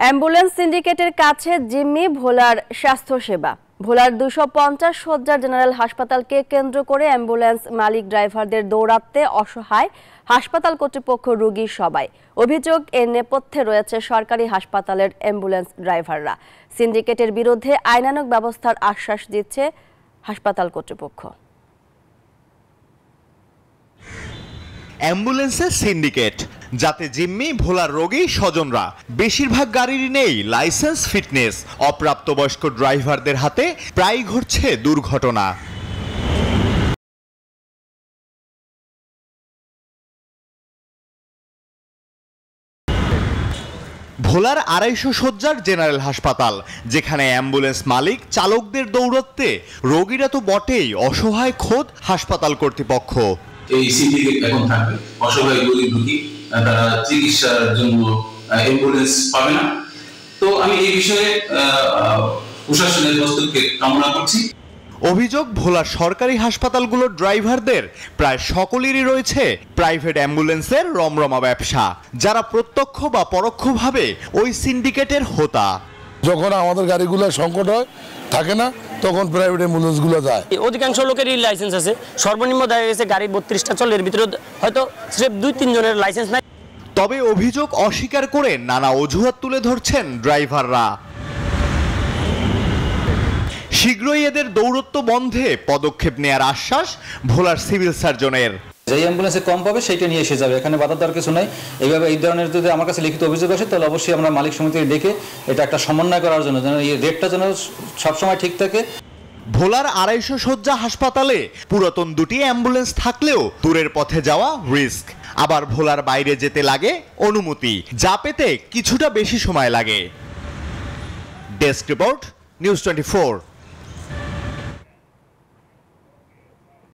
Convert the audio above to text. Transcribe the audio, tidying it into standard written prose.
Ambulance সিন্ডিকেটের কাছে জিম্মি ভোলার স্বাস্থ্যসেবা। ভোলার 250 শয্যার জেনারেল হাসপাতালকে কেন্দ্র করে অ্যাম্বুলেন্স মালিক ড্রাইভারদের দৌরাত্মে অসহায় হাসপাতাল কর্তৃপক্ষ, রোগী সবাই। অভিযোগ, এর নেপথ্যে রয়েছে সরকারি হাসপাতালের অ্যাম্বুলেন্স ড্রাইভাররা। সিন্ডিকেটের বিরুদ্ধে আইনানুগ ব্যবস্থার আশ্বাস দিচ্ছে হাসপাতাল কর্তৃপক্ষ। অ্যাম্বুলেন্সের সিন্ডিকেট, যাতে জিম্মি ভোলার রোগী স্বজনরা। বেশিরভাগ গাড়িরই নেই লাইসেন্স, ফিটনেস। অপ্রাপ্তবয়স্ক ড্রাইভারদের হাতে প্রায়ই ঘটছে দুর্ঘটনা। ভোলার 250 শয্যার জেনারেল হাসপাতাল, যেখানে অ্যাম্বুলেন্স মালিক চালকদের দৌরাত্মে রোগীরা তো বটেই, অসহায় খোদ হাসপাতাল কর্তৃপক্ষ। এই সিন্ডিকেট এখন থাকবে, অসহায় গরিব রোগী তারা চিকিৎসার জন্য অ্যাম্বুলেন্স পাবে না। তো আমি এই বিষয়ে প্রশাসনের হস্তক্ষেপ কামনা করছি। অভিযোগ, ভোলার সরকারি হাসপাতালগুলোর ড্রাইভারদের প্রায় সকলেরই রয়েছে প্রাইভেট অ্যাম্বুলেন্সের রমরমা ব্যবসা, যারা প্রত্যক্ষ বা পরোক্ষভাবে ওই সিন্ডিকেটের হোতা। যখন আমাদের গাড়িগুলো সংকট হয় থাকে না, তখন প্রাইভেট অ্যাম্বুলেন্সগুলো যায়। অধিকাংশ লোকেরই লাইসেন্স আছে, সর্বনিম্ন দেখা গেছে গাড়ি 32টা চলে, এর ভিতরে হয়তো সির্ফ 2-3 জনের লাইসেন্স নাই। তবে অভিযোগ অস্বীকার করে নানা অজুহাত তুলে ধরছেন ড্রাইভাররা। শীঘ্রই এদের দৌরত্ব বন্ধে পদক্ষেপ নেয়ার আশ্বাস ভোলার সিভিল সার্জনের। যে অ্যাম্বুলেন্সে কম পাবে সেইটা নিয়ে এসে যাবে, এখানে বাধা দেওয়ার কিছু নাই। এইভাবে এই ধরনের যদি আমার কাছে লিখিত অভিযোগ আসে, তাহলে অবশ্যই আমরা মালিক সমিতিকে ডেকে এটা একটা সমন্বয় করার জন্য, যেন এই রেটটা যেন সবসময় ঠিক থাকে। ভোলার 250 শয্যা হাসপাতালে পুরাতন 2টি অ্যাম্বুলেন্স থাকলেও দূরের পথে যাওয়া রিস্ক, আবার ভোলার বাইরে যেতে লাগে অনুমতি, যা পেতে কিছুটা বেশি সময় লাগে। Desk report, news 24।